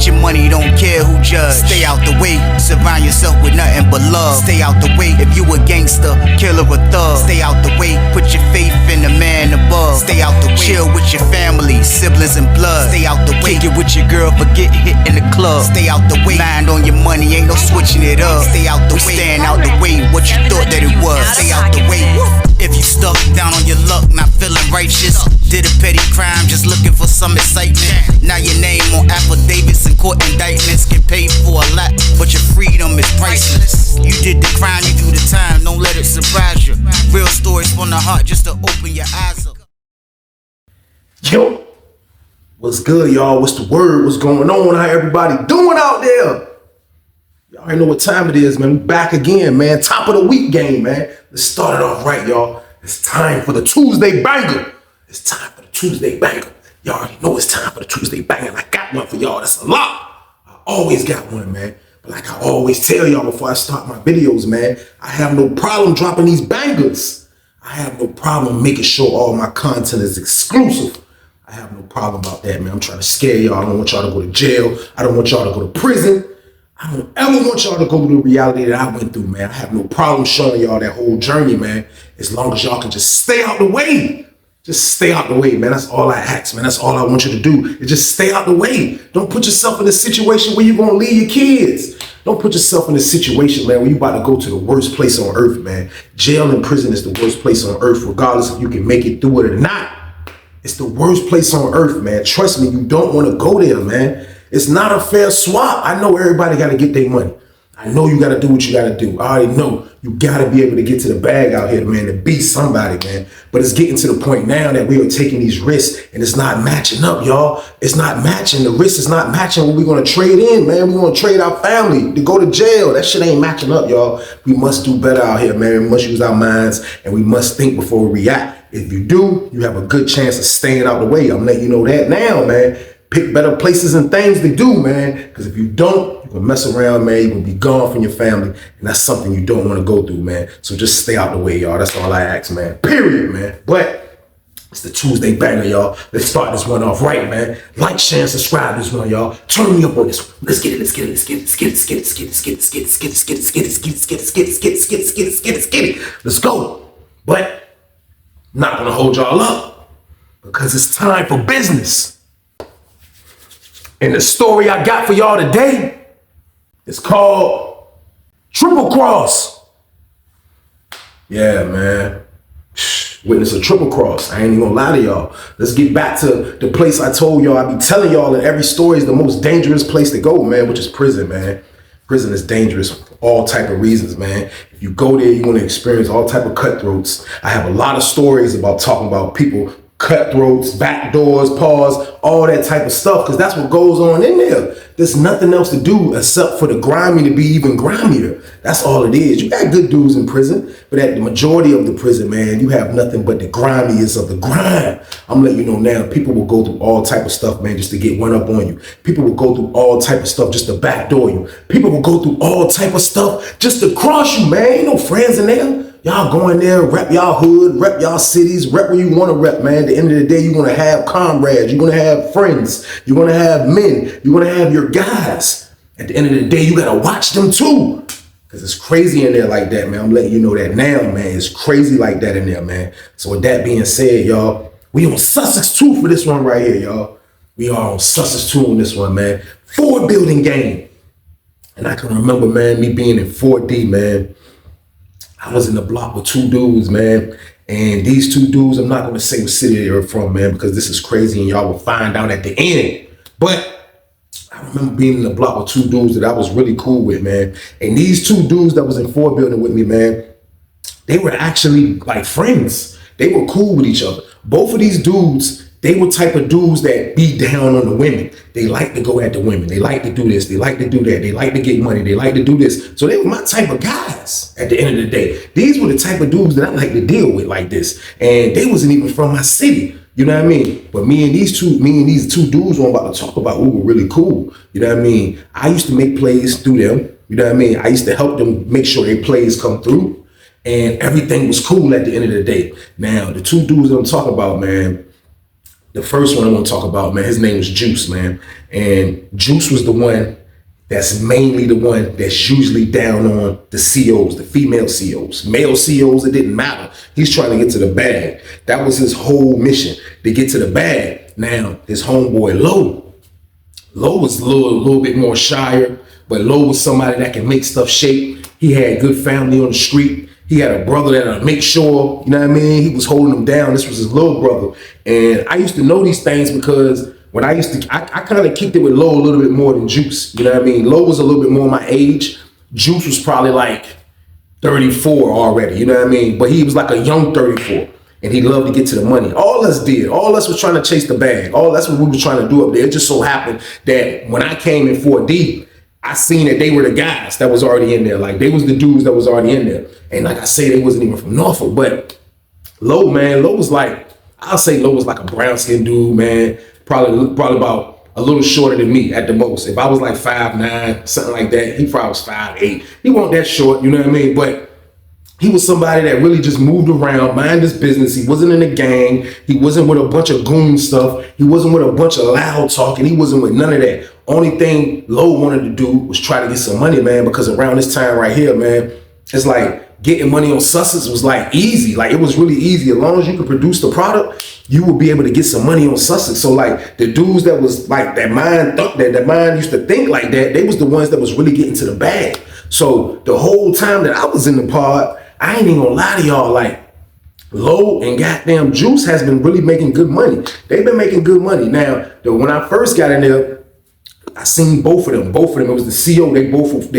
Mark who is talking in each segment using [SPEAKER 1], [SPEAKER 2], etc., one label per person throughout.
[SPEAKER 1] Get your money, don't care who judge. Stay out the way, surround yourself with nothing but love. Stay out the way, if you a gangster, killer or thug. Stay out the way, put your faith in the man above. Stay out the way, chill with your family, siblings and blood. Stay out the way, kick it with your girl, forget hit in the club. Stay out the way, mind on your money, ain't no switching it up. Stay out the way, stand out the way, what you thought that it was. Stay out the way. If you stuck down on your luck, not feeling righteous, did a petty crime, just looking for some excitement. Now your name on affidavits and court indictments, get paid for a lot, but your freedom is priceless. You did the crime, you do the time, don't let it surprise you. Real stories from the heart, just to open your eyes up.
[SPEAKER 2] Yo, what's good, y'all? What's the word? What's going on? How everybody doing out there? Y'all already know what time it is, man. We back again, man. Top of the week game, man. Let's start it off right, y'all. It's time for the Tuesday banger. It's time for the Tuesday banger. Y'all already know it's time for the Tuesday banger. I got one for y'all. That's a lot. I always got one, man. But like I always tell y'all before I start my videos, man, I have no problem dropping these bangers. I have no problem making sure all my content is exclusive. I have no problem about that, man. I'm trying to scare y'all. I don't want y'all to go to jail. I don't want y'all to go to prison. I don't ever want y'all to go through the reality that I went through, man. I have no problem showing y'all that whole journey, man. As long as y'all can just stay out the way. Just stay out the way, man. That's all I ask, man. That's all I want you to do is just stay out the way. Don't put yourself in a situation where you're going to leave your kids. Don't put yourself in a situation, man, where you're about to go to the worst place on earth, man. Jail and prison is the worst place on earth, regardless if you can make it through it or not. It's the worst place on earth, man. Trust me, you don't want to go there, man. It's not a fair swap. I know everybody got to get their money. I know you got to do what you got to do. I already know you got to be able to get to the bag out here, man, to be somebody, man. But it's getting to the point now that we are taking these risks and it's not matching up, y'all. It's not matching. The risk is not matching what we're going to trade in, man. We're going to trade our family to go to jail. That shit ain't matching up, y'all. We must do better out here, man. We must use our minds and we must think before we react. If you do, you have a good chance of staying out the way. I'm letting you know that now, man. Pick better places and things to do, man. Because if you don't, you're going to mess around, man. You're going to be gone from your family. And that's something you don't want to go through, man. So just stay out the way, y'all. That's all I ask, man. Period, man. But it's the Tuesday banger, y'all. Let's start this one off right, man. Like, share, and subscribe to this one, y'all. Turn me up on this one. Let's get it. Let's get it. Let's get it. Let's get it. Let's get it. Let's get it. Let's get it. Let's get it. Let's get it. Let's get it. Let's get it. Let's get it. Let's get it. Let's get it. Let's get it. Let's get it. Let's go. But I'm not going to hold y'all up because it's time for business. And the story I got for y'all today is called Triple Cross. Yeah, man. Witness a triple cross. I ain't even gonna lie to y'all. Let's get back to the place I told y'all. I be telling y'all that every story is the most dangerous place to go, man, which is prison, man. Prison is dangerous for all type of reasons, man. If you go there, you're gonna experience all type of cutthroats. I have a lot of stories about talking about people, cutthroats, back doors, paws, all that type of stuff, because that's what goes on in there. There's nothing else to do except for the grimy to be even grimier. That's all it is. You got good dudes in prison, but at the majority of the prison, man, you have nothing but the grimiest of the grime. I'm letting you know now, people will go through all type of stuff, man, just to get one up on you. People will go through all type of stuff just to backdoor you. People will go through all type of stuff just to cross you, man. Ain't no friends in there. Y'all go in there, rep y'all hood, rep y'all cities, rep where you want to rep, man. At the end of the day, you're going to have comrades. You're going to have friends. You're going to have men. You're going to have your guys. At the end of the day, you got to watch them too. Because it's crazy in there like that, man. I'm letting you know that now, man. It's crazy like that in there, man. So with that being said, y'all, we on Sussex 2 for this one right here, y'all. We are on Sussex 2 on this one, man. Ford building game. And I can remember, man, me being in 4D, man. I was in the block with two dudes, man. And these two dudes, I'm not going to say what city they're from, man, because this is crazy and y'all will find out at the end. But I remember being in the block with two dudes that I was really cool with, man. And these two dudes that was in Ford building with me, man, they were actually like friends. They were cool with each other. Both of these dudes, they were type of dudes that be down on the women. They like to go at the women. They like to do this. They like to do that. They like to get money. They like to do this. So they were my type of guys at the end of the day. These were the type of dudes that I like to deal with like this. And they wasn't even from my city. You know what I mean? But me and these two dudes who I'm about to talk about, we were really cool. You know what I mean? I used to make plays through them. You know what I mean? I used to help them make sure their plays come through. And everything was cool at the end of the day. Now, the two dudes that I'm talking about, man, The first one I want to talk about, man, his name was Juice, man. And Juice was the one that's mainly the one that's usually down on the COs, the female COs. Male COs, it didn't matter. He's trying to get to the bag. That was his whole mission, to get to the bag. Now, his homeboy Low was a little bit more shyer, but Low was somebody that can make stuff shake. He had good family on the street. He had a brother that'll make sure, you know what I mean? He was holding him down. This was his little brother. And I used to know these things because when I kind of kicked it with Low a little bit more than Juice. You know what I mean? Low was a little bit more my age. Juice was probably like 34 already, you know what I mean? But he was like a young 34. And he loved to get to the money. All us did. All us was trying to chase the bag. All that's what we were trying to do up there. It just so happened that when I came in 4D, I seen that they were the guys that was already in there. Like, they was the dudes that was already in there. And like I say, they wasn't even from Norfolk. But Low, man, Low was like, I'll say Low was like a brown skinned dude, man. Probably about a little shorter than me at the most. If I was like 5'9", something like that, he probably was 5'8". He wasn't that short, you know what I mean? But he was somebody that really just moved around, mind his business. He wasn't in a gang. He wasn't with a bunch of goon stuff. He wasn't with a bunch of loud talking. He wasn't with none of that. Only thing Low wanted to do was try to get some money, man, because around this time right here, man, it's like getting money on Sussex was like easy. Like, it was really easy. As long as you could produce the product, you would be able to get some money on Sussex. So like the dudes that was like that mind used to think like that, they was the ones that was really getting to the bag. So the whole time that I was in the pod, I ain't even gonna lie to y'all, like, Low and goddamn Juice has been really making good money. They've been making good money. Now, when I first got in there, I seen both of them. It was the CO they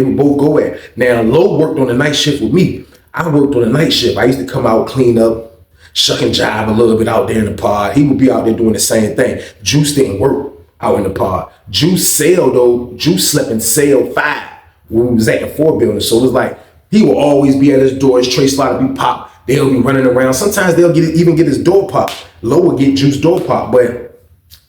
[SPEAKER 2] would both go at. Now, Low worked on the night shift with me. I worked on the night shift. I used to come out, clean up, shuck and jive a little bit out there in the pod. He would be out there doing the same thing. Juice didn't work out in the pod. Juice slept in cell 5 when we was at the 4 building. So it was like, he will always be at his door. His tray slot will be popped. They'll be running around. Sometimes they'll even get his door popped. Low would get Juice door popped, but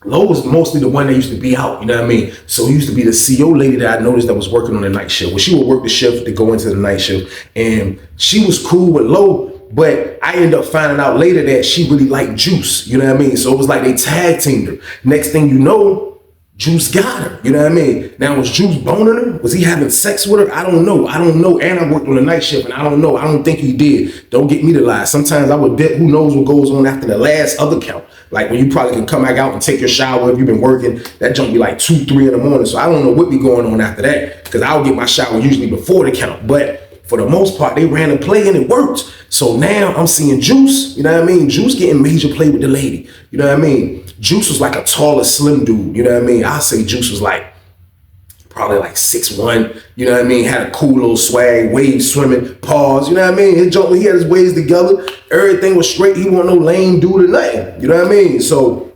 [SPEAKER 2] Low was mostly the one that used to be out, you know what I mean? So he used to be the CO lady that I noticed that was working on the night shift. Well, she would work the shift to go into the night shift, and she was cool with Low, but I ended up finding out later that she really liked Juice, you know what I mean? So it was like they tag teamed her. Next thing you know, Juice got her, you know what I mean? Now, was Juice boning her? Was he having sex with her? I don't know. And I worked on the night shift, and I don't know. I don't think he did. Don't get me to lie. Sometimes I would bet who knows what goes on after the last other count. Like, when you probably can come back out and take your shower if you've been working, that junk be like 2, 3 in the morning. So I don't know what be going on after that, because I'll get my shower usually before the count. But for the most part, they ran a play and it worked. So now I'm seeing Juice, you know what I mean? Juice getting major play with the lady, you know what I mean? Juice was like a taller, slim dude, you know what I mean? I'll say Juice was like, probably like 6'1", you know what I mean? Had a cool little swag, wave swimming, pause, you know what I mean? He had his waves together, everything was straight. He wasn't no lame dude or nothing, you know what I mean? So,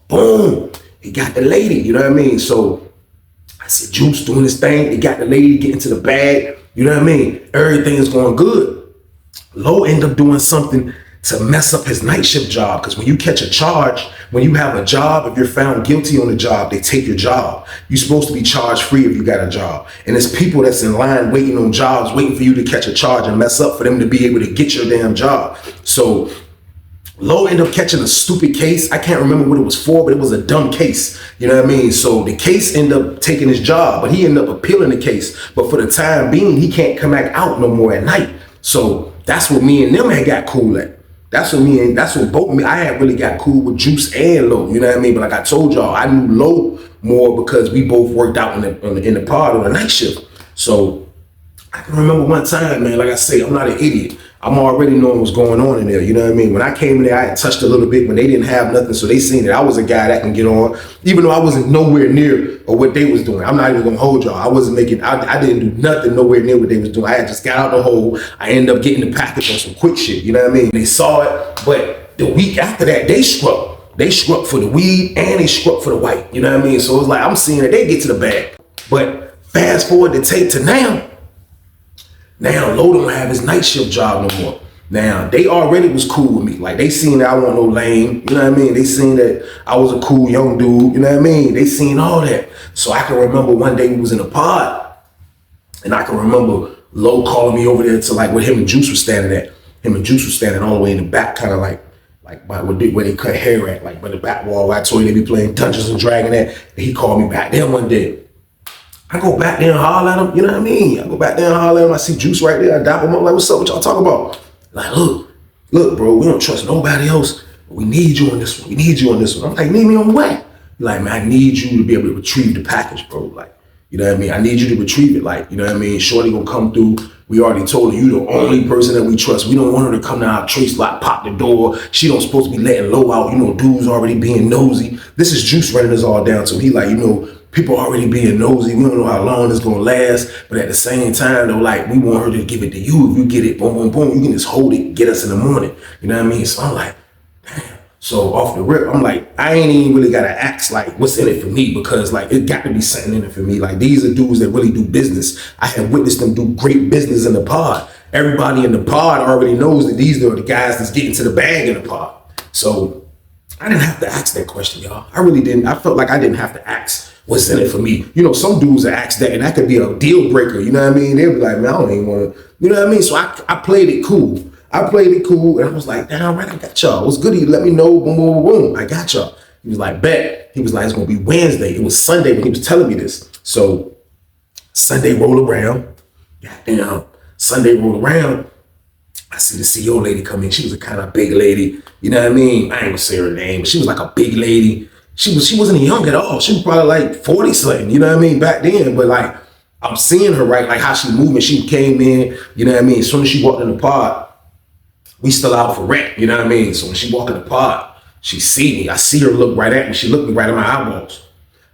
[SPEAKER 2] boom, he got the lady, you know what I mean? So, I said, Juice doing his thing, he got the lady getting to the bag, you know what I mean? Everything is going good. Low ended up doing something to mess up his night shift job, because when you catch a charge, when you have a job, if you're found guilty on the job, they take your job. You're supposed to be charge free if you got a job. And there's people that's in line waiting on jobs, waiting for you to catch a charge and mess up for them to be able to get your damn job. So Low ended up catching a stupid case. I can't remember what it was for, but it was a dumb case. You know what I mean? So the case ended up taking his job, but he ended up appealing the case. But for the time being, he can't come back out no more at night. So that's what me and them had got cool at. I had really got cool with Juice and Low, you know what I mean? But like I told y'all, I knew Low more because we both worked out in the pod on the night shift. So I can remember one time, man, like I say, I'm not an idiot. I'm already knowing what's going on in there, you know what I mean? When I came in there, I had touched a little bit when they didn't have nothing, so they seen that I was a guy that can get on, even though I wasn't nowhere near or what they was doing. I'm not even gonna hold y'all. I didn't do nothing nowhere near what they was doing. I had just got out the hole. I ended up getting the package on some quick shit, you know what I mean? They saw it, but the week after that, they struck. They struck for the weed and they struck for the white, you know what I mean? So it's like, I'm seeing that they get to the bag. But fast forward the tape to now Low don't have his night shift job no more. Now, they already was cool with me. Like, they seen that I wasn't no lame, you know what I mean? They seen that I was a cool young dude, you know what I mean? They seen all that. So I can remember one day we was in a pod, and I can remember Low calling me over there to like where him and Juice was standing at. Him and Juice was standing all the way in the back, kind of like like by where they cut hair at, like by the back wall where I told you they be playing Dungeons and Dragons at. And he called me back there one day. I go back there and holler at him, you know what I mean? I go back there and holler at him. I see Juice right there. I dap him up like, what's up? What y'all talking about? Like, look, bro, we don't trust nobody else. But we need you on this one. We need you on this one. I'm like, need me on what? Like, man, I need you to be able to retrieve the package, bro. Like, you know what I mean? I need you to retrieve it. Like, you know what I mean? Shorty gonna come through. We already told her you the only person that we trust. We don't want her to come down our trace lot, pop the door. She don't supposed to be letting low out. You know, dudes already being nosy. This is Juice running us all down. So he like, you know, people already being nosy. We don't know how long it's gonna last. But at the same time, though, like, we want her to give it to you. If you get it, boom, boom, boom, you can just hold it, get us in the morning. You know what I mean? So I'm like, damn. So off the rip, I'm like, I ain't even really gotta ask like what's in it for me, because like it got to be something in it for me. Like, these are dudes that really do business. I have witnessed them do great business in the pod. Everybody in the pod already knows that these are the guys that's getting to the bag in the pod. So I didn't have to ask that question, y'all. I really didn't. I felt like I didn't have to ask what's in it for me. You know, some dudes that ask that, and that could be a deal breaker. You know what I mean? They'll be like, man, I don't even want to. You know what I mean? So I played it cool. I played it cool, and I was like, damn right, I got y'all. What's good? You let me know, boom, boom, boom. I got y'all. He was like, bet. He was like, it's gonna be Wednesday. It was Sunday when he was telling me this. So Sunday roll around. Goddamn, Sunday roll around. I see the CEO lady come in. She was a kind of big lady. You know what I mean? I ain't gonna say her name, but she was like a big lady. She wasn't young at all. She was probably like 40 something, you know what I mean, back then. But like, I'm seeing her, right? Like how she moving. She came in, you know what I mean? As soon as she walked in the pod, we still out for rent, you know what I mean? So when she walk in the pod, she see me. I see her look right at me. She looked me right in my eyeballs.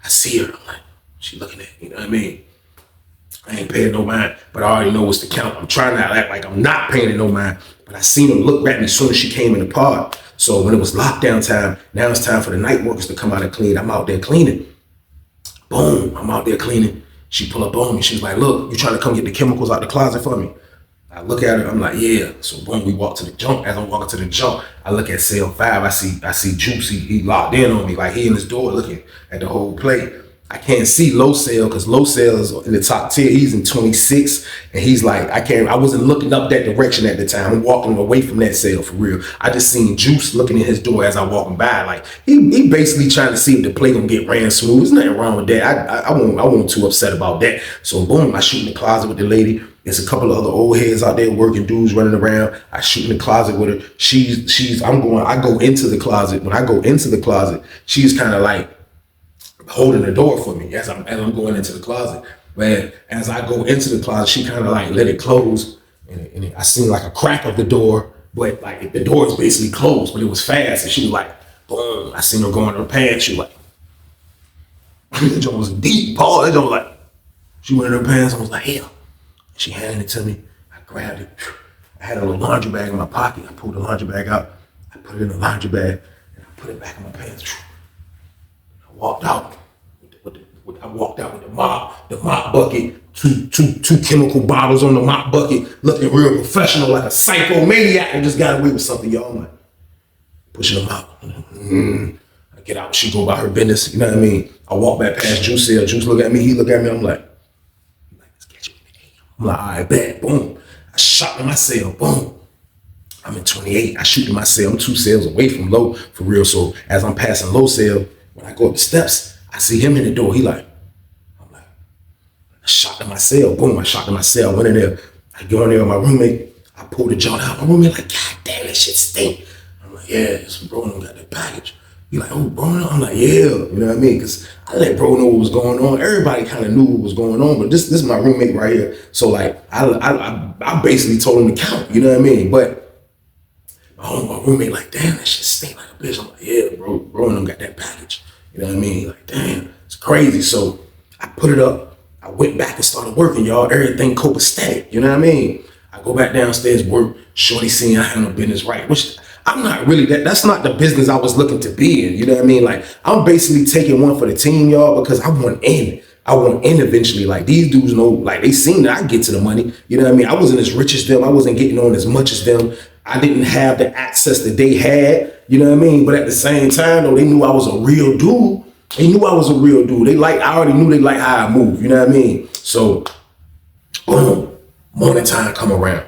[SPEAKER 2] I see her. I'm like, she looking at me, you know what I mean? I ain't paying no mind, but I already know what's the count. I'm trying to act like I'm not paying it no mind, but I seen her look at me as soon as she came in the pod. So when it was lockdown time, now it's time for the night workers to come out and clean. I'm out there cleaning. Boom, I'm out there cleaning. She pull up on me. She's like, look, you trying to come get the chemicals out the closet for me? I look at her, I'm like, yeah. So boom, we walk to the jump. As I'm walking to the jump, I look at cell 5. I see Juice, he locked in on me. Like, he in his door looking at the whole play. I can't see low cell because low cell is in the top tier. He's in 26, and he's like, I wasn't looking up that direction at the time. I'm walking away from that cell for real. I just seen Juice looking in his door as I walking by. Like, he basically trying to see if the play gonna get ran smooth. There's nothing wrong with that. I wasn't too upset about that. So boom, I shoot in the closet with the lady. There's a couple of other old heads out there working, dudes running around. I shoot in the closet with her. I go into the closet. When I go into the closet, she's kind of like holding the door for me as I'm going into the closet. But as I go into the closet, she kind of like let it close, and I seen like a crack of the door, but like the door is basically closed, but it was fast. And she was like, boom. I seen her go in her pants. She was like, that joint was deep, Paul. That joint was like, she went in her pants. I was like, hell. She handed it to me. I grabbed it. I had a little laundry bag in my pocket. I pulled the laundry bag out. I put it in the laundry bag, and I put it back in my pants. I walked out. I walked out with the mop bucket, two chemical bottles on the mop bucket, looking real professional, like a psycho maniac, and just got away with something, y'all. I'm like, pushing them out. I get out. She go about her business. You know what I mean? I walk back past Juice cell. Juice look at me. He look at me. I'm like, I'm like, all right, bet, boom. I shot in my cell, boom. I'm in 28. I shoot in my cell. I'm 2 cells away from low, for real. So as I'm passing low cell, when I go up the steps, I see him in the door. He like, I'm like, I shot in my cell, boom. I shot in my cell. I went in there. I go in there with my roommate. I pulled the joint out. My roommate like, God damn, that shit stink. I'm like, yeah, some bro got that package. He like, oh, bro, I'm like, yeah, you know what I mean? Because I let bro know what was going on. Everybody kind of knew what was going on, but this is my roommate right here. So like, I basically told him to count, you know what I mean? But my roommate like, damn, that shit stink like a bitch. I'm like, yeah, bro and them got that package. You know what I mean? He like, damn, it's crazy. So I put it up. I went back and started working, y'all. Everything copacetic, you know what I mean? I go back downstairs, work. Shorty seeing I handle business right, which I'm not really that's not the business I was looking to be in. You know what I mean? Like, I'm basically taking one for the team, y'all, because I want in. I want in eventually. Like, these dudes know, like, they seen that I get to the money. You know what I mean? I wasn't as rich as them. I wasn't getting on as much as them. I didn't have the access that they had. You know what I mean? But at the same time, though, they knew I was a real dude. They knew I was a real dude. I already knew they like how I move. You know what I mean? So, boom, morning time come around.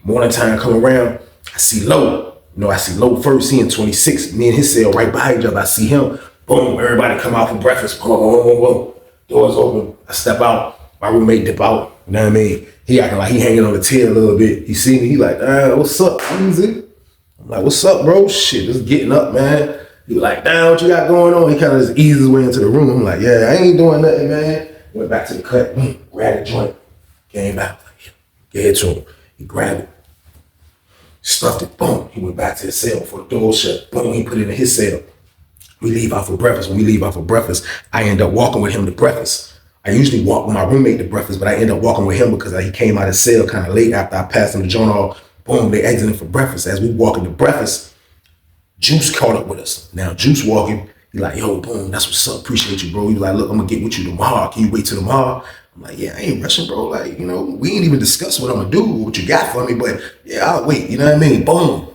[SPEAKER 2] I see Low. You know, I see Low first, he in 26. Me and his cell right behind each other. I see him. Boom, everybody come out for breakfast. Boom, boom, boom, boom. Doors open. I step out. My roommate dip out. You know what I mean? He acting like he hanging on the tail a little bit. He see me. He like, what's up, easy? I'm like, what's up, bro? Shit, just getting up, man. He was like, damn, what you got going on? He kind of just eased his way into the room. I'm like, yeah, I ain't doing nothing, man. Went back to the cut, grabbed a joint, came back, gave it to him. He grabbed it, stuffed it, boom. He went back to his cell before the door shut. Boom, he put it in his cell. We leave out for breakfast. When we leave out for breakfast, I end up walking with him to breakfast. I usually walk with my roommate to breakfast, but I end up walking with him because he came out of cell kind of late after I passed him the joint off. Boom, they exiting for breakfast. As we walking to breakfast, Juice caught up with us. Now, Juice walking, he like, yo, boom, that's what's up. Appreciate you, bro. He was like, look, I'm going to get with you tomorrow. Can you wait till tomorrow? I'm like, yeah, I ain't rushing, bro. Like, you know, we ain't even discuss what I'm going to do, what you got for me, but yeah, I'll wait. You know what I mean? Boom.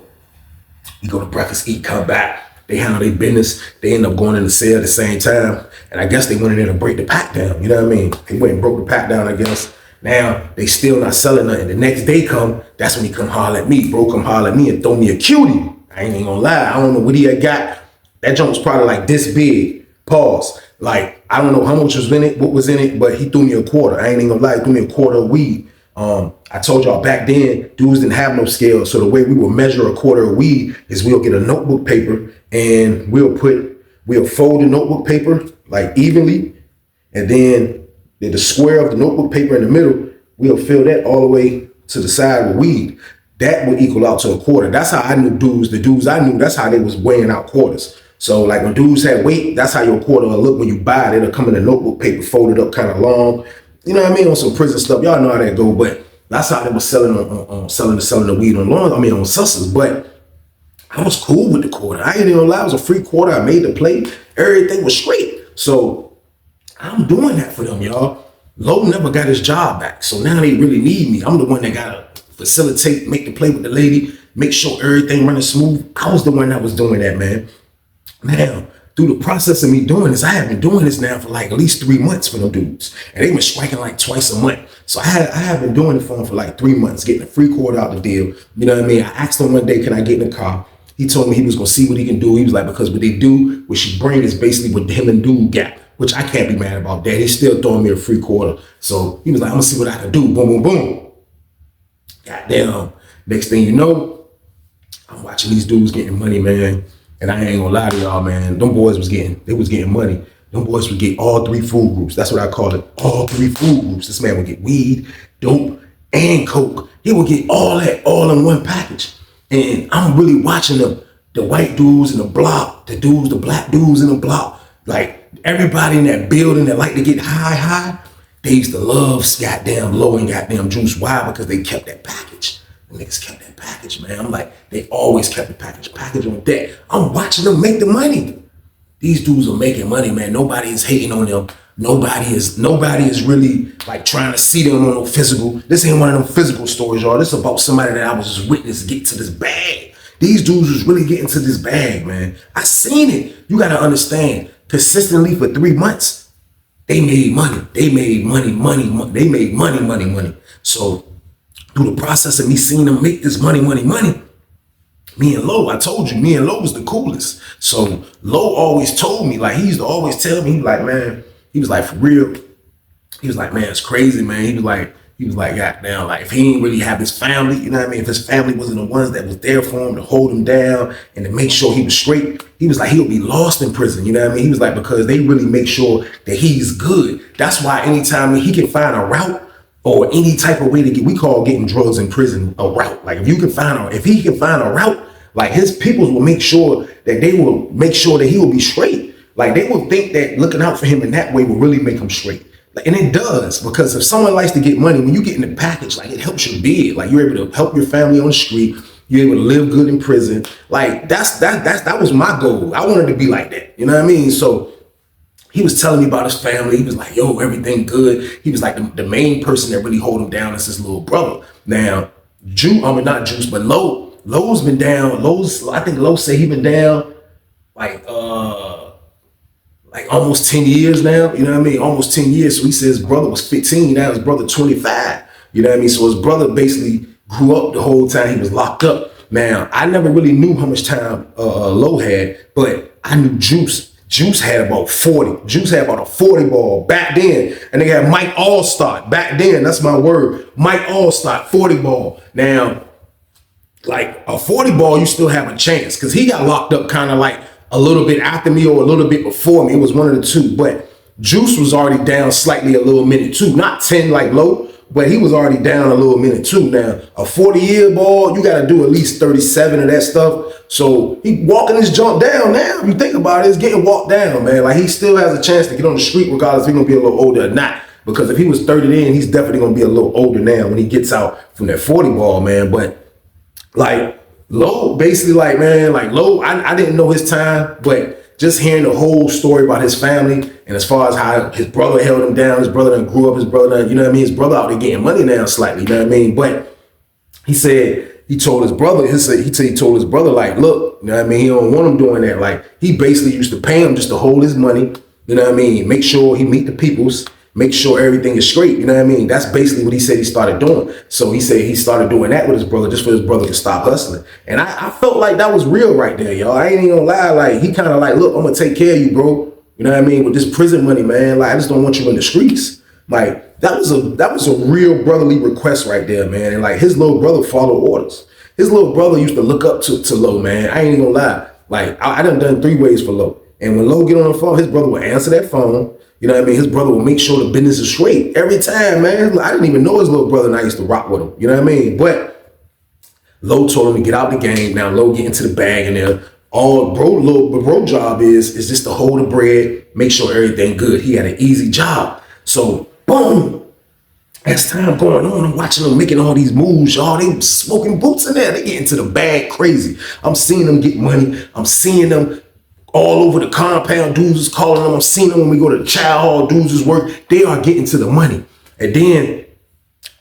[SPEAKER 2] We go to breakfast, eat, come back. They handle their business. They end up going in the cell at the same time. And I guess they went in there to break the pack down. You know what I mean? They went and broke the pack down, I guess. Now, they still not selling nothing. The next day come, that's when he come holler at me. Bro, come holler at me and throw me a cutie. I ain't even gonna lie. I don't know what he had got. That joint was probably like this big. Pause. Like, I don't know how much was in it, what was in it, but he threw me a quarter. I ain't even gonna lie. He threw me a quarter of weed. I told y'all back then, dudes didn't have no scale. So the way we will measure a quarter of weed is we'll get a notebook paper and we'll fold the notebook paper like evenly. And then the square of the notebook paper in the middle, we'll fill that all the way to the side with weed. That would equal out to a quarter. That's how I knew dudes. The dudes I knew, that's how they was weighing out quarters. So like when dudes had weight, that's how your quarter will look when you buy it. It'll come in a notebook paper folded up kind of long. You know what I mean? On some prison stuff. Y'all know how that go, but that's how they was selling selling the weed on on Susses. But I was cool with the quarter. I ain't even lie. It was a free quarter. I made the play. Everything was straight. So I'm doing that for them, y'all. Low never got his job back. So now they really need me. I'm the one that got to facilitate, make the play with the lady, make sure everything running smooth. I was the one that was doing that, man. Now, through the process of me doing this, I have been doing this now for like at least 3 months for them dudes. And they've been striking like twice a month. So I have been doing it for them for like 3 months, getting a free quarter out the deal. You know what I mean? I asked him one day, can I get in the car? He told me he was going to see what he can do. He was like, because what they do, what she bring is basically what him and dude got, which I can't be mad about that. He's still throwing me a free quarter. So he was like, I'm going to see what I can do. Boom, boom, boom. Goddamn. Next thing you know, I'm watching these dudes getting money, man. And I ain't gonna lie to y'all, man. Them boys was getting money. Them boys would get all 3 food groups. That's what I call it, all 3 food groups. This man would get weed, dope, and coke. He would get all that, all in one package. And I'm really watching the white dudes in the block, the black dudes in the block, like everybody in that building that like to get high, they used to love goddamn Low and goddamn Juice. Why? Because they kept that package. The niggas kept that package, man. I'm like, they always kept the package on deck. I'm watching them make the money. These dudes are making money, man. Nobody is hating on them. Nobody is really like trying to see them on no physical. This ain't one of them physical stories, y'all. This is about somebody that I was just witness get to this bag. These dudes was really getting to this bag, man. I seen it. You gotta understand, consistently for 3 months, they made money. They made money. They made money. So through the process of me seeing them make this money, me and Low, I told you, me and Low was the coolest. So Low always told me, like, he used to always tell me, he was like, man, he was like, for real. He was like, man, it's crazy, man. He was like, goddamn, like, if he didn't really have his family, you know what I mean? If his family wasn't the ones that was there for him to hold him down and to make sure he was straight, he was like, he'll be lost in prison, you know what I mean? He was like, because they really make sure that he's good. That's why anytime he can find a route or any type of way to we call getting drugs in prison a route. Like if he can find a route, like his peoples will make sure that he will be straight. Like they will think that looking out for him in that way will really make him straight. Like, and it does, because if someone likes to get money, when you get in the package, like it helps your bid. Like you're able to help your family on the street. You're able to live good in prison. Like that was my goal. I wanted to be like that. You know what I mean? So he was telling me about his family. He was like, yo, everything good. He was like, the main person that really hold him down is his little brother. Now, not Juice, but Low's been down. I think Low said he been down like almost 10 years now. You know what I mean? Almost 10 years. So he said his brother was 15. Now his brother 25. You know what I mean? So his brother basically grew up the whole time he was locked up. Now, I never really knew how much time Low had, but I knew Juice. Juice had about 40. Juice had about a 40 ball back then. And they had Mike Allstott back then. That's my word. Mike Allstott, 40 ball. Now, like a 40 ball, you still have a chance because he got locked up kind of like a little bit after me or a little bit before me. It was one of the two. But Juice was already down slightly a little minute too. Not 10 like Low, but he was already down a little minute too. Now, a 40-year ball, you got to do at least 37 of that stuff. So he walking this jump down now. If you think about it, it's getting walked down, man. Like he still has a chance to get on the street regardless if he's going to be a little older or not. Because if he was 30 then, he's definitely going to be a little older now when he gets out from that 40 ball, man. But like Low, basically like, man, like Low, I didn't know his time, but just hearing the whole story about his family and as far as how his brother held him down, his brother done grew up, his brother done, you know what I mean? His brother out there getting money now slightly, you know what I mean? But he said, he told his brother, he told his brother, like, look, you know what I mean? He don't want him doing that. Like, he basically used to pay him just to hold his money, you know what I mean? Make sure he meet the peoples, make sure everything is straight, you know what I mean? That's basically what he said he started doing. So he said he started doing that with his brother just for his brother to stop hustling. And I felt like that was real right there, y'all. I ain't even gonna lie. Like, he kind of like, look, I'm gonna take care of you, bro. You know what I mean? With this prison money, man. Like, I just don't want you in the streets. Like, that was a real brotherly request right there, man. And like his little brother followed orders. His little brother used to look up to Low, man. I ain't even gonna lie. Like, I done 3 ways for Low. And when Low get on the phone, his brother would answer that phone. You know what I mean? His brother will make sure the business is straight every time, man. I didn't even know his little brother and I used to rock with him. You know what I mean? But Low told him to get out the game. Now Low get into the bag and there. All bro job is just to hold the bread, make sure everything good. He had an easy job. So boom. As time going on, I'm watching them making all these moves, y'all. They smoking boots in there. They get into the bag crazy. I'm seeing them get money. I'm seeing them all over the compound. Dudes is calling them. I'm seeing them when we go to the child hall. Dudes is work. They are getting to the money. And then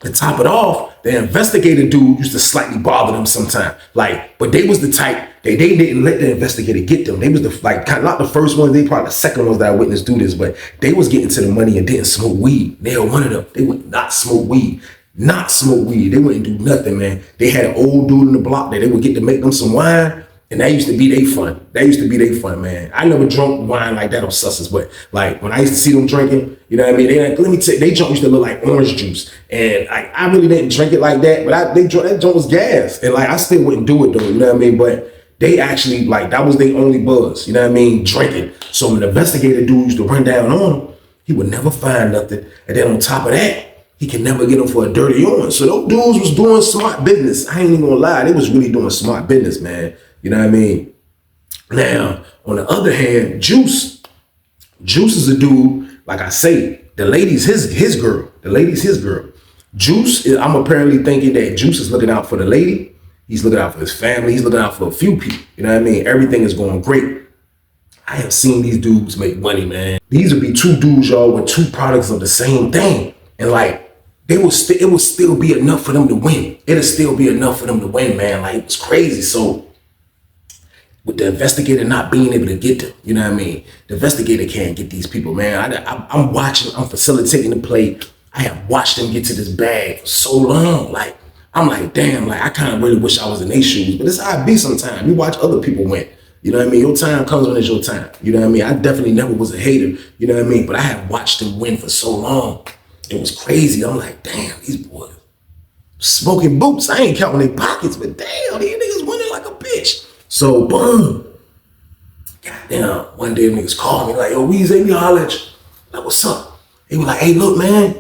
[SPEAKER 2] to top it off, the investigator dude used to slightly bother them sometimes. Like, but they was the type, they didn't let the investigator get them. They was the, like, kind of not the first ones, they probably the second ones that I witnessed do this, but they was getting to the money and didn't smoke weed. They were one of them. They would not smoke weed. Not smoke weed. They wouldn't do nothing, man. They had an old dude in the block that they would get to make them some wine. And that used to be their fun. That used to be their fun, man. I never drunk wine like that on Sussex, but like when I used to see them drinking, you know what I mean? They like, let me tell you, they junk used to look like orange juice. And I really didn't drink it like that, but that junk was gas. And like, I still wouldn't do it though, you know what I mean? But they actually, like, that was their only buzz, you know what I mean? Drinking. So when the investigator dude used to run down on him, he would never find nothing. And then on top of that, he can never get him for a dirty on. So those dudes was doing smart business. I ain't even gonna lie. They was really doing smart business, man. You know what I mean? Now, on the other hand, Juice is a dude, like I say, the lady's his girl. The lady's his girl. I'm apparently thinking that Juice is looking out for the lady. He's looking out for his family. He's looking out for a few people. You know what I mean? Everything is going great. I have seen these dudes make money, man. These would be two dudes, y'all, with two products of the same thing. And like, it would still be enough for them to win. It'll still be enough for them to win, man. Like, it's crazy. So, with the investigator not being able to get them, you know what I mean? The investigator can't get these people, man. I'm watching, I'm facilitating the play. I have watched them get to this bag for so long. Like, I'm like, damn, like, I kind of really wish I was in their shoes, but it's how it be sometimes. You watch other people win. You know what I mean? Your time comes when it's your time. You know what I mean? I definitely never was a hater, you know what I mean? But I have watched them win for so long. It was crazy. I'm like, damn, these boys smoking boots. I ain't counting their pockets, but damn, these niggas winning like a bitch. So, boom. Goddamn, one day niggas called me like, yo, Weezy, we holler at you. Like, what's up? He was like, hey, look, man.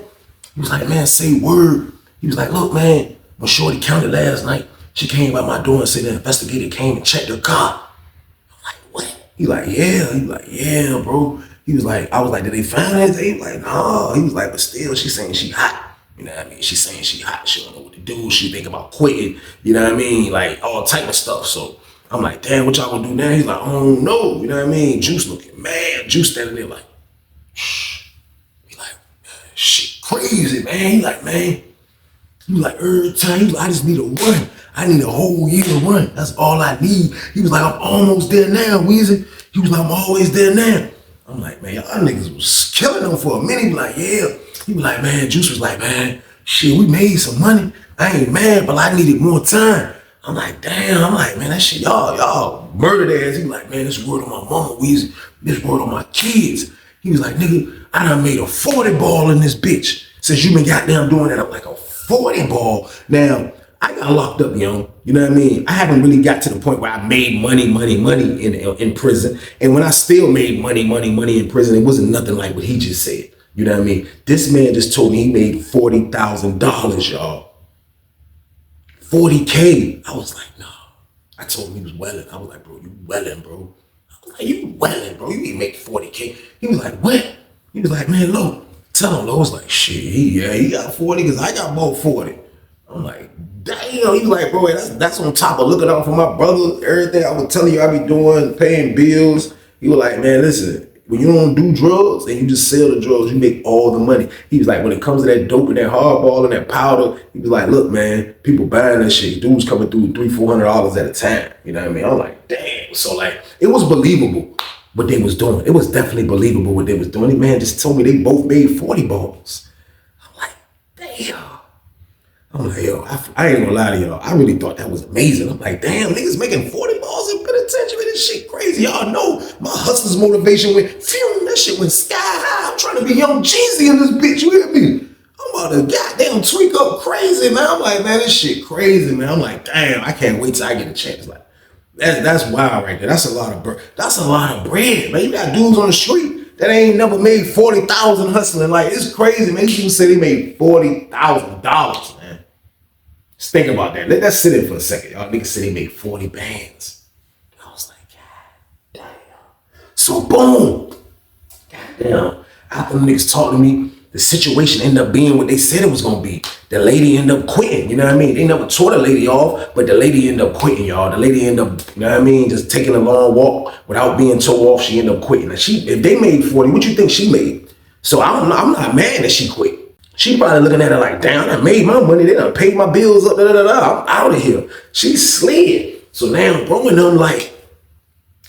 [SPEAKER 2] He was like, man, say word. He was like, look, man, when Shorty counted last night, she came by my door and said the investigator came and checked her car. I'm like, what? He like, yeah. He was like, yeah, bro. He was like, I was like, did they find that? He was like, no. He was like, but still, she's saying she hot. You know what I mean? She's saying she hot. She don't know what to do. She think about quitting. You know what I mean? Like, all type of stuff. So I'm like, damn, what y'all gonna do now? He's like, oh no, you know what I mean? Juice looking mad. Juice standing there like, shh. He like, shit crazy, man. He like, man. He was like, every time, he was like, I just need a run. I need a whole year to run. That's all I need. He was like, I'm almost there now, Weezy. He was like, I'm always there now. I'm like, man, y'all niggas was killing them for a minute. He was like, yeah. He was like, man, Juice was like, man, shit, we made some money. I ain't mad, but I needed more time. I'm like, damn. I'm like, man, that shit, y'all murdered ass. He was like, man, this word on my mama, Weezy. This word on my kids. He was like, nigga, I done made a 40 ball in this bitch since you been goddamn doing that. I'm like, a 40 ball. Now, I got locked up young. You know what I mean? I haven't really got to the point where I made money in prison. And when I still made money in prison, it wasn't nothing like what he just said. You know what I mean? This man just told me he made $40,000, y'all. 40K. I was like, no. I told him he was welling. I was like, bro, you welling, bro. I was like, you welling, bro. You ain't make 40K. He was like, what? He was like, man, Lo, tell him. Lo was like, shit, he got 40 because I got about 40. I'm like, damn. He was like, bro, that's on top of looking out for my brother, everything I was telling you I be doing, paying bills. He was like, man, listen, when you don't do drugs and you just sell the drugs, you make all the money. He was like, when it comes to that dope and that hardball and that powder, he was like, look, man, people buying that shit. Dudes coming through $300-$400 at a time. You know what I mean? I'm like, damn. So like, it was believable what they was doing. It was definitely believable what they was doing. The man just told me they both made 40 balls. I'm like, damn. I'm like, yo, I ain't gonna lie to y'all. I really thought that was amazing. I'm like, damn, niggas making 40 balls in penitentiary. This shit crazy. Y'all know my hustler's motivation went, phew, that shit went sky high. I'm trying to be Young Jeezy in this bitch. You hear me? I'm about to goddamn tweak up crazy, man. I'm like, man, this shit crazy, man. I'm like, damn, I can't wait till I get a chance. Like, that's wild right there. That's a lot of bread, man. You got dudes on the street that ain't never made 40,000 hustling. Like, it's crazy, man. These people say they made $40,000, man. Just think about that. Let that sit in for a second. Y'all niggas say they made 40 bands. I was like, God damn. So boom. God damn. After the niggas talked to me, the situation ended up being what they said it was gonna be. The lady ended up quitting, you know what I mean? They never tore the lady off, but the lady ended up quitting, y'all. The lady ended up, you know what I mean, just taking a long walk without being tore off. She ended up quitting. And if they made 40, what you think she made? So I'm not mad that she quit. She probably looking at it like, damn, I made my money. They done paid my bills up, I'm out of here. She slid. So now, bro, and them like,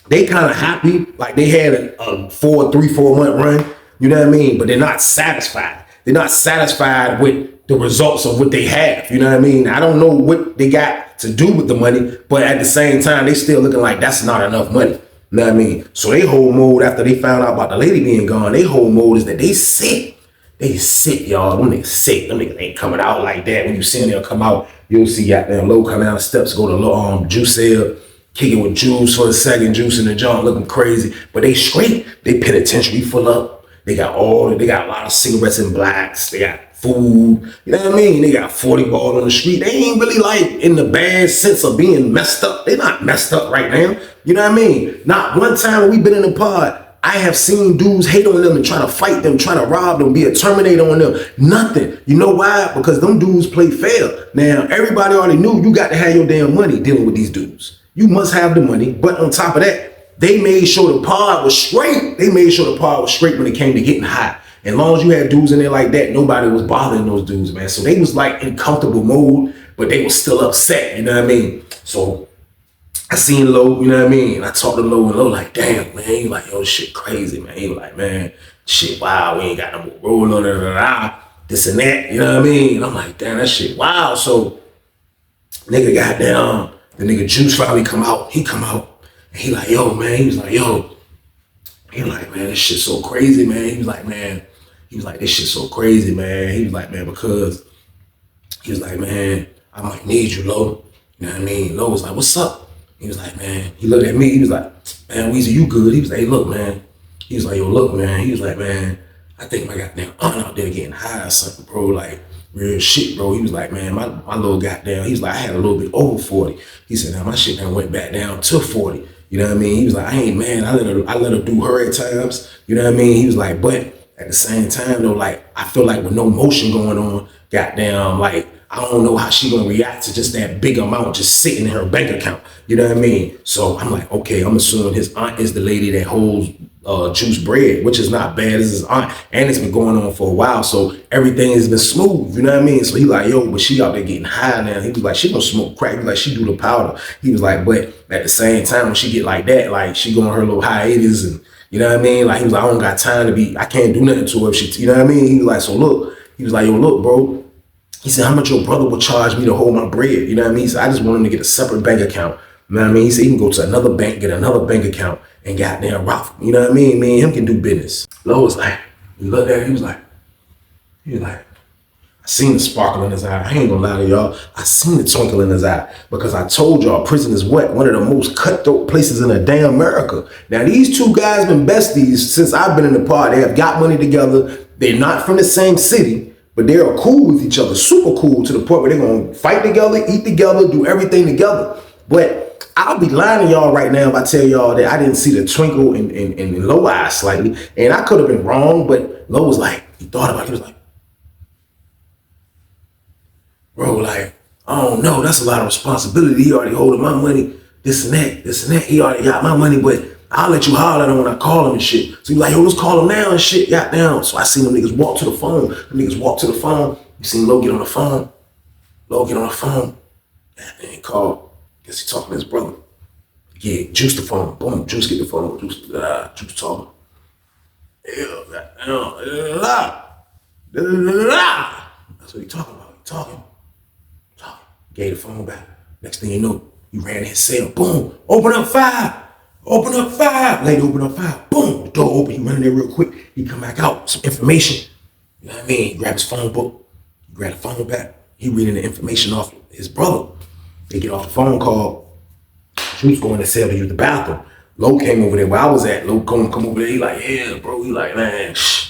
[SPEAKER 2] they kind of happy. Like they had a 3-4 month run, you know what I mean? But they're not satisfied. They're not satisfied with the results of what they have, you know what I mean? I don't know what they got to do with the money, but at the same time, they still looking like that's not enough money. You know what I mean? So they whole mode after they found out about the lady being gone, they whole mode is that they sick. They sick, y'all. Them niggas sick. Them niggas ain't coming out like that. When you see them, they'll come out. You'll see goddamn Low come down the steps, go to juice sale, kick it with juice for a second, juice in the junk, looking crazy. But they straight. They penitentiary full up. They got a lot of cigarettes and blacks. They got food. You know what I mean? They got 40 ball on the street. They ain't really like in the bad sense of being messed up. They not messed up right now. You know what I mean? Not one time when we been in the pod, I have seen dudes hate on them and try to fight them, try to rob them, be a terminator on them. Nothing. You know why? Because them dudes play fair. Now, everybody already knew you got to have your damn money dealing with these dudes. You must have the money. But on top of that, they made sure the pod was straight. They made sure the pod was straight when it came to getting hot. As long as you had dudes in there like that, nobody was bothering those dudes, man. So they was like in comfortable mode, but they was still upset. You know what I mean? So I seen Low, you know what I mean? I talked to Low and Low like, damn, man. He like, yo, shit crazy, man. He was like, man, shit, wow, we ain't got no more roll on this and that, you know what I mean? And I'm like, damn, that shit, wow. So nigga got down, the nigga Juice finally come out. He come out and he like, yo, man. He was like, yo. He was like, man, this shit so crazy, man. He was like, man, this shit so crazy, man. He was like, man, because he was like, man, I might need you, Low. You know what I mean? Low was like, what's up? He was like, man, he looked at me. He was like, man, Weezy, you good? He was like, hey, look, man. He was like, yo, look, man. He was like, man, I think my goddamn aunt out there getting high or something, bro. Like, real shit, bro. He was like, man, my little goddamn, he was like, I had a little bit over 40. He said, now my shit done went back down to 40. You know what I mean? He was like, I ain't mad. I let her do her at times. You know what I mean? He was like, but at the same time, though, like, I feel like with no motion going on, goddamn, like, I don't know how she gonna react to just that big amount just sitting in her bank account. You know what I mean? So I'm like, okay, I'm assuming his aunt is the lady that holds Juice bread, which is not bad. This is his aunt, and it's been going on for a while, so everything has been smooth. You know what I mean? So he like, yo, but she out there getting high now. He was like, she gonna smoke crack. He was like, she do the powder. He was like, but at the same time, when she get like that, like she go on her little hiatus, and you know what I mean? Like he was like, I don't got time to be. I can't do nothing to her if she. You know what I mean? He was like, so look. He was like, yo, look, bro. He said, how much your brother would charge me to hold my bread? You know what I mean? He said, I just want him to get a separate bank account. You know what I mean? He said, he can go to another bank, get another bank account, and goddamn rock. You know what I mean? Me and him can do business. Lo was like, he looked at it, he was like, I seen the sparkle in his eye. I ain't gonna lie to y'all. I seen the twinkle in his eye because I told y'all prison is what? One of the most cutthroat places in the damn America. Now, these two guys been besties since I've been in the pod. They have got money together. They're not from the same city, but they are cool with each other, super cool to the point where they're gonna fight together, eat together, do everything together. But I'll be lying to y'all right now if I tell y'all that I didn't see the twinkle in Lo's eyes slightly. And I could have been wrong, but Lo was like, he thought about it, he was like, bro, like, I don't know, that's a lot of responsibility. He already holding my money, this and that. He already got my money, but I'll let you holler at him when I call him and shit. So he like, yo, let's call him now and shit, goddamn. So I seen them niggas walk to the phone. You seen Lo get on the phone. Goddamn, he called. Guess he talking to his brother. Yeah, Juice the phone. Boom, Juice get the phone. Juice talking. Yeah, goddamn. That's what he talking about. Talking. Gave the phone back. Next thing you know, he ran in his cell. Boom. Open up 5. Lady, open up 5. Boom. The door open. He run in there real quick. He come back out. Some information. You know what I mean? He grabbed his phone book. He grabbed the phone back. He reading the information off his brother. They get off the phone call. Juice going to cell to use the bathroom. Lo came over there where I was at. Lo come over there. He like, yeah, bro. He like, man, shh.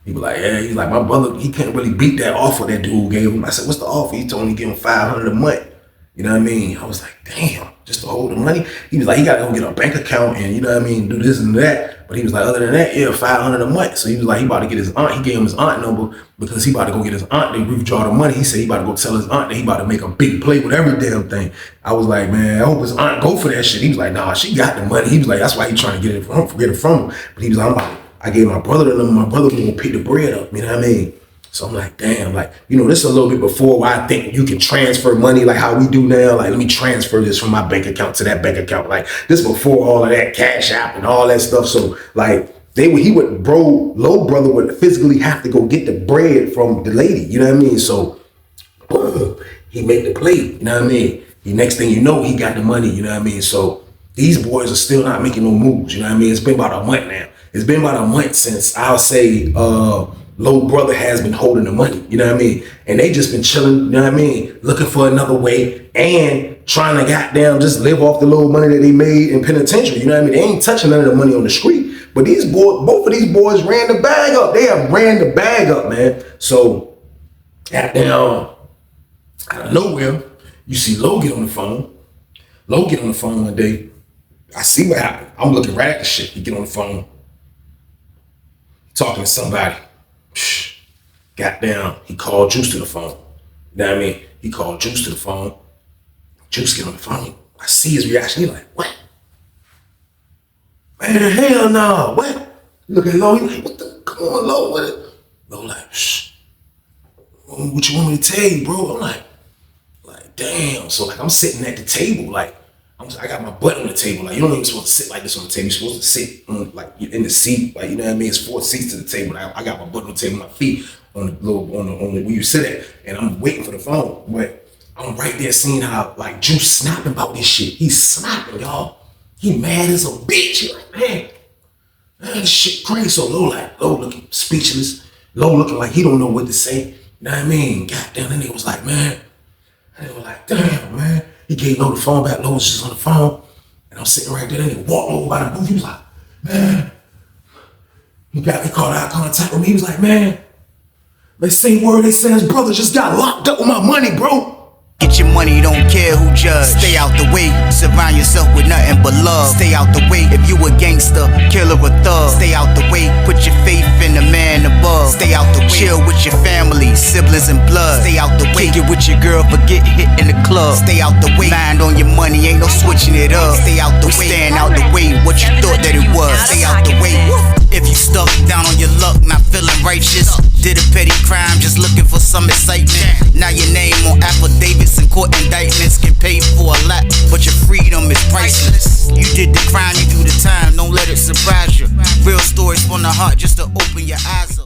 [SPEAKER 2] He was like, yeah, he's like, my brother, he can't really beat that offer that dude gave him. I said, what's the offer? He told me to give him $500 a month. You know what I mean? I was like, damn, just to hold the money. He was like, he got to go get a bank account and, you know what I mean, do this and that. But he was like, other than that, yeah, $500 a month. So he was like, he about to get his aunt. He gave him his aunt number because he about to go get his aunt. They withdraw the money. He said he about to go tell his aunt that he about to make a big play with every damn thing. I was like, man, I hope his aunt go for that shit. He was like, nah, she got the money. He was like, that's why he trying to get it from him. But he was like, I gave my brother the number. My brother was gonna pick the bread up. You know what I mean? So I'm like, damn, like, you know, this is a little bit before where I think you can transfer money like how we do now. Like, let me transfer this from my bank account to that bank account. Like, this before all of that Cash App and all that stuff. So, like, Lo brother would physically have to go get the bread from the lady. You know what I mean? So, boom, he made the play. You know what I mean? The next thing you know, he got the money. You know what I mean? So, these boys are still not making no moves. You know what I mean? It's been about a month now. It's been about a month since I'll say Lo brother has been holding the money, you know what I mean? And they just been chilling, you know what I mean? Looking for another way and trying to goddamn just live off the little money that they made in penitentiary, you know what I mean? They ain't touching none of the money on the street. But these boys, both of these boys ran the bag up. They have ran the bag up, man. So goddamn, out of nowhere, you see Lo get on the phone. Lo get on the phone one day. I see what happened. I'm looking right at the shit. He get on the phone. Talking to somebody. Goddamn, he called Juice to the phone. You know what I mean? He called Juice to the phone. Juice get on the phone. I see his reaction. He like, what? Man, hell no. What? Look at Lo. He like, what the? Come on, Lo. What? Lo like, shh. What you want me to tell you, bro? I'm like, damn. So like, I'm sitting at the table, like, I got my butt on the table. Like, you don't even supposed to sit like this on the table. You're supposed to sit on, like, in the seat. Like, you know what I mean? It's 4 seats to the table. I got my butt on the table, my feet on the where you sit at, and I'm waiting for the phone. But I'm right there seeing how, like, Juice snapping about this shit. He's snapping, y'all. He mad as a bitch. He like, man, this shit crazy. So Lo looking speechless. Lo looking like he don't know what to say. You know what I mean? Goddamn, that nigga was like, man. And they were like, damn, man. He gave Lo the phone back. Lo was just on the phone. And I'm sitting right there. And he walked over by the booth. He was like, man. He called eye contact with me. He was like, man. They say word. They say his brother just got locked up with my money, bro.
[SPEAKER 1] Get your money, don't care who judge. Stay out the way, surround yourself with nothing but love. Stay out the way if you a gangster, killer or thug. Stay out the way, put your faith in the man above. Stay out the way, chill with your family, siblings and blood. Stay out the way, kick it with your girl, forget hit in the club. Stay out the way, mind on your money, ain't no switching it up. Stay out the way, stand out the way, what you thought that it was. Stay out the way, if you stuck down on your luck, not feeling righteous. Did a petty crime, just looking for some excitement. Now your name on affidavits and court indictments. Get paid for a lot, but your freedom is priceless. You did the crime, you do the time, don't let it surprise you. Real stories from the heart just to open your eyes up.